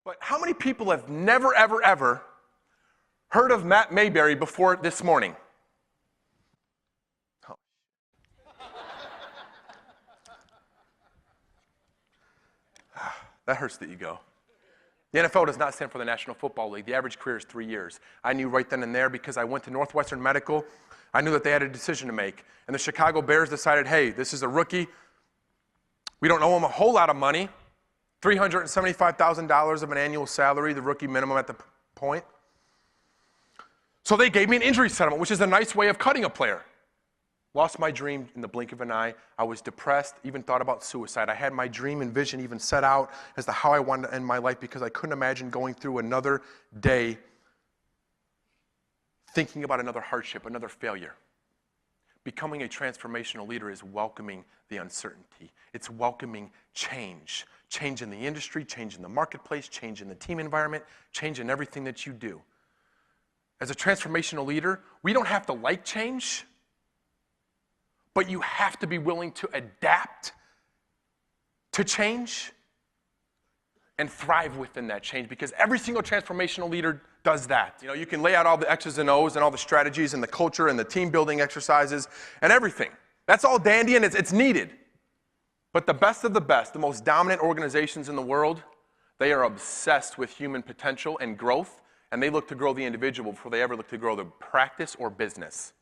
But how many people have never, ever, ever heard of Matt Mayberry before this morning? Oh. That hurts the ego. The NFL does not stand for the National Football League. The average career is 3 years. I knew right then and there because I went to Northwestern Medical. I knew that they had a decision to make. And the Chicago Bears decided, hey, this is a rookie. We don't owe him a whole lot of money. $375,000 of an annual salary, the rookie minimum at the point. So they gave me an injury settlement, which is a nice way of cutting a player. Lost my dream in the blink of an eye. I was depressed, even thought about suicide. I had my dream and vision even set out as to how I wanted to end my life because I couldn't imagine going through another day thinking about another hardship, another failure. Becoming a transformational leader is welcoming the uncertainty. It's welcoming change. Change in the industry, change in the marketplace, change in the team environment, change in everything that you do. As a transformational leader, we don't have to like change, but you have to be willing to adapt to change and thrive within that change because every single transformational leader does that. You know, you can lay out all the X's and O's and all the strategies and the culture and the team building exercises and everything. That's all dandy and it's needed. But the best of the best, the most dominant organizations in the world, they are obsessed with human potential and growth, and they look to grow the individual before they ever look to grow the practice or business.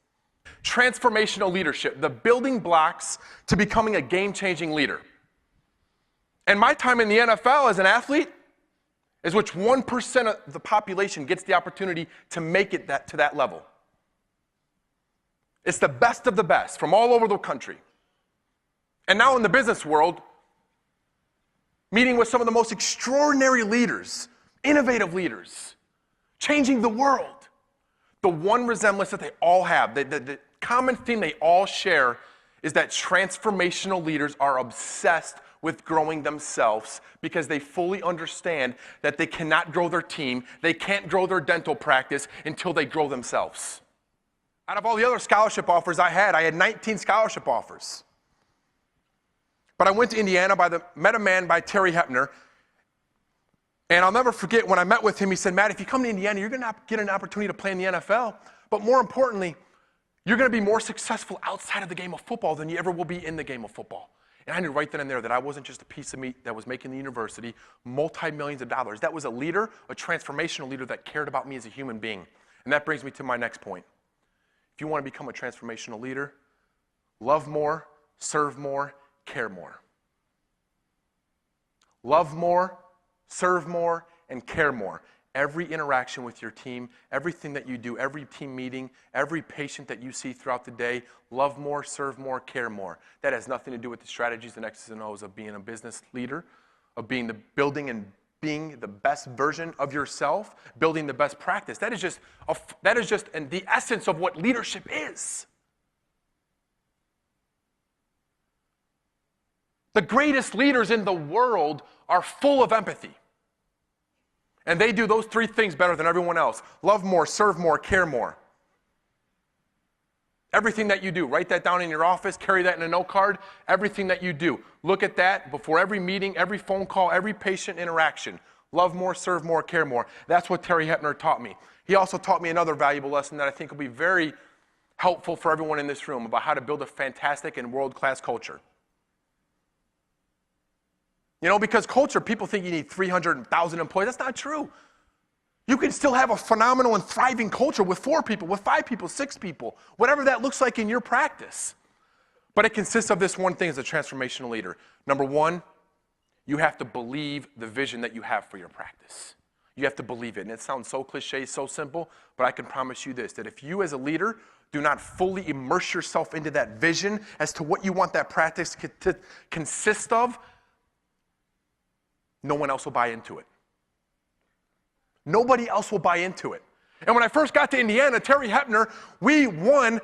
Transformational leadership, the building blocks to becoming a game-changing leader. And my time in the NFL as an athlete is which 1% of the population gets the opportunity to make it to that level. It's the best of the best from all over the country. And now in the business world, meeting with some of the most extraordinary leaders, innovative leaders, changing the world. The one resemblance that they all have, the common theme they all share is that transformational leaders are obsessed with growing themselves because they fully understand that they cannot grow their team, they can't grow their dental practice until they grow themselves. Out of all the other scholarship offers I had 19 scholarship offers. But I went to Indiana, met a man by Terry Hepner, and I'll never forget when I met with him, he said, Matt, if you come to Indiana, you're going to get an opportunity to play in the NFL, but more importantly, you're going to be more successful outside of the game of football than you ever will be in the game of football. And I knew right then and there that I wasn't just a piece of meat that was making the university multi-millions of dollars. That was a leader, a transformational leader that cared about me as a human being. And that brings me to my next point. If you want to become a transformational leader, love more, serve more, care more. Love more, serve more, and care more. Every interaction with your team, everything that you do, every team meeting, every patient that you see throughout the day, love more, serve more, care more. That has nothing to do with the strategies and X's and O's of being a business leader, of being building and being the best version of yourself, building the best practice. That is just the essence of what leadership is. The greatest leaders in the world are full of empathy. And they do those three things better than everyone else. Love more, serve more, care more. Everything that you do, write that down in your office, carry that in a note card. Everything that you do, look at that before every meeting, every phone call, every patient interaction. Love more, serve more, care more. That's what Terry Hepner taught me. He also taught me another valuable lesson that I think will be very helpful for everyone in this room about how to build a fantastic and world-class culture. You know, because culture, people think you need 300,000 employees. That's not true. You can still have a phenomenal and thriving culture with 4 people, with 5 people, 6 people, whatever that looks like in your practice. But it consists of this one thing as a transformational leader. Number 1, you have to believe the vision that you have for your practice. You have to believe it. And it sounds so cliche, so simple, but I can promise you this, that if you as a leader do not fully immerse yourself into that vision as to what you want that practice to consist of, no one else will buy into it. Nobody else will buy into it. And when I first got to Indiana, Terry Hepner, we won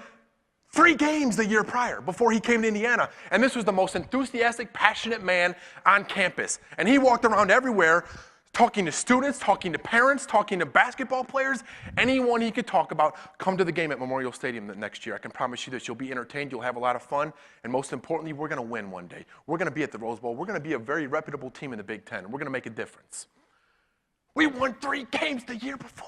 3 games the year prior before he came to Indiana. And this was the most enthusiastic, passionate man on campus. And he walked around everywhere talking to students, talking to parents, talking to basketball players, anyone he could talk about. Come to the game at Memorial Stadium next year. I can promise you this. You'll be entertained. You'll have a lot of fun. And most importantly, we're going to win one day. We're going to be at the Rose Bowl. We're going to be a very reputable team in the Big Ten. We're going to make a difference. We won 3 games the year before.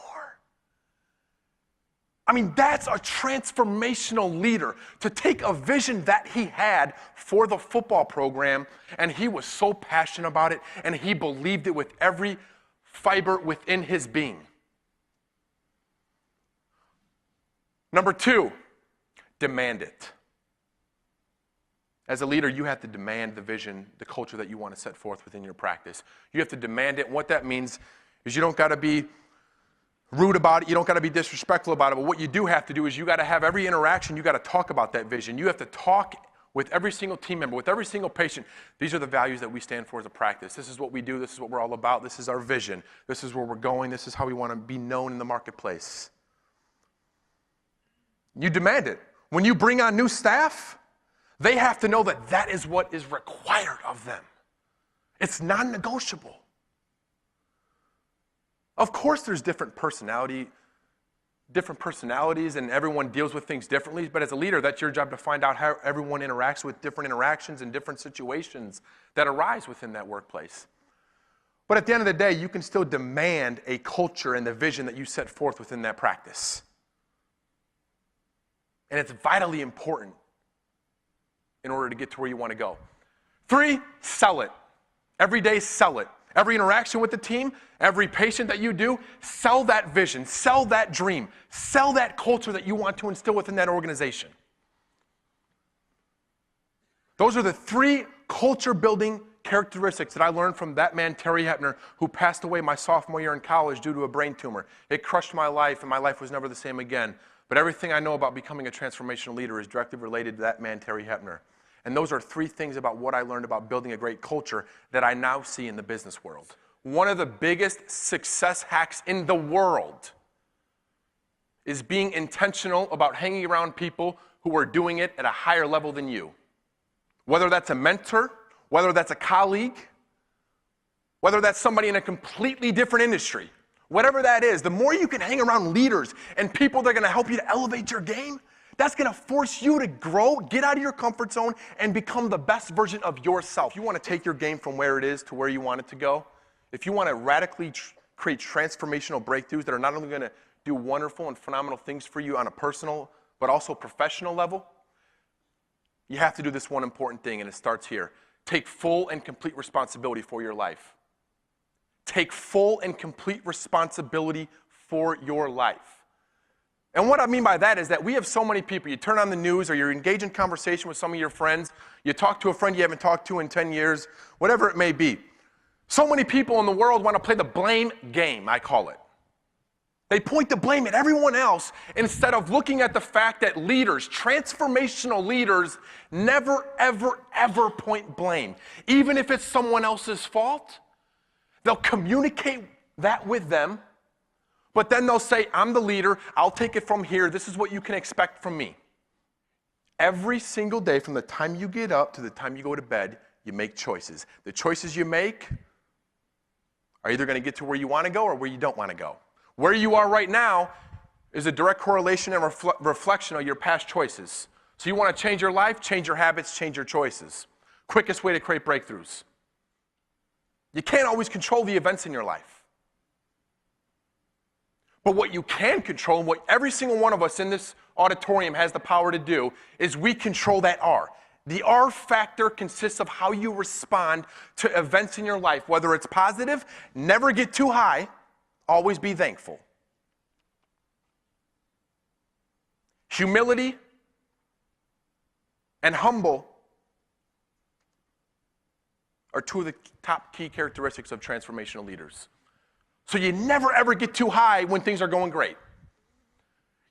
I mean, that's a transformational leader, to take a vision that he had for the football program, and he was so passionate about it, and he believed it with every fiber within his being. Number 2, demand it. As a leader, you have to demand the vision, the culture that you want to set forth within your practice. You have to demand it. What that means is you don't got to be rude about it. You don't got to be disrespectful about it. But what you do have to do is you got to have every interaction. You got to talk about that vision. You have to talk with every single team member, with every single patient. These are the values that we stand for as a practice. This is what we do. This is what we're all about. This is our vision. This is where we're going. This is how we want to be known in the marketplace. You demand it. When you bring on new staff, they have to know that that is what is required of them. It's non-negotiable. Of course there's different personalities, and everyone deals with things differently, but as a leader, that's your job to find out how everyone interacts with different interactions and different situations that arise within that workplace. But at the end of the day, you can still demand a culture and the vision that you set forth within that practice. And it's vitally important in order to get to where you want to go. 3, sell it. Every day, sell it. Every interaction with the team, every patient that you do, sell that vision, sell that dream, sell that culture that you want to instill within that organization. Those are the 3 culture-building characteristics that I learned from that man, Terry Hepner, who passed away my sophomore year in college due to a brain tumor. It crushed my life, and my life was never the same again. But everything I know about becoming a transformational leader is directly related to that man, Terry Hepner. And those are 3 things about what I learned about building a great culture that I now see in the business world. One of the biggest success hacks in the world is being intentional about hanging around people who are doing it at a higher level than you. Whether that's a mentor, whether that's a colleague, whether that's somebody in a completely different industry, whatever that is, the more you can hang around leaders and people that are going to help you to elevate your game, that's going to force you to grow, get out of your comfort zone, and become the best version of yourself. If you want to take your game from where it is to where you want it to go, if you want to radically create transformational breakthroughs that are not only going to do wonderful and phenomenal things for you on a personal but also professional level, you have to do this one important thing, and it starts here. Take full and complete responsibility for your life. Take full and complete responsibility for your life. And what I mean by that is that we have so many people. You turn on the news or you're engaged in conversation with some of your friends. You talk to a friend you haven't talked to in 10 years, whatever it may be. So many people in the world want to play the blame game, I call it. They point the blame at everyone else instead of looking at the fact that leaders, transformational leaders, never, ever, ever point blame. Even if it's someone else's fault, they'll communicate that with them. But then they'll say, I'm the leader, I'll take it from here, this is what you can expect from me. Every single day, from the time you get up to the time you go to bed, you make choices. The choices you make are either going to get to where you want to go or where you don't want to go. Where you are right now is a direct correlation and reflection of your past choices. So you want to change your life, change your habits, change your choices. Quickest way to create breakthroughs. You can't always control the events in your life. But what you can control, and what every single one of us in this auditorium has the power to do, is we control that R. The R factor consists of how you respond to events in your life. Whether it's positive, never get too high, always be thankful. Humility and humble are 2 of the top key characteristics of transformational leaders. So you never ever get too high when things are going great.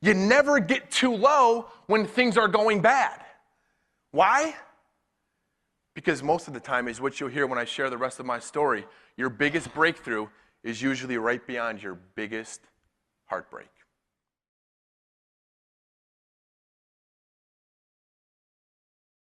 You never get too low when things are going bad. Why? Because most of the time, is what you'll hear when I share the rest of my story, your biggest breakthrough is usually right beyond your biggest heartbreak.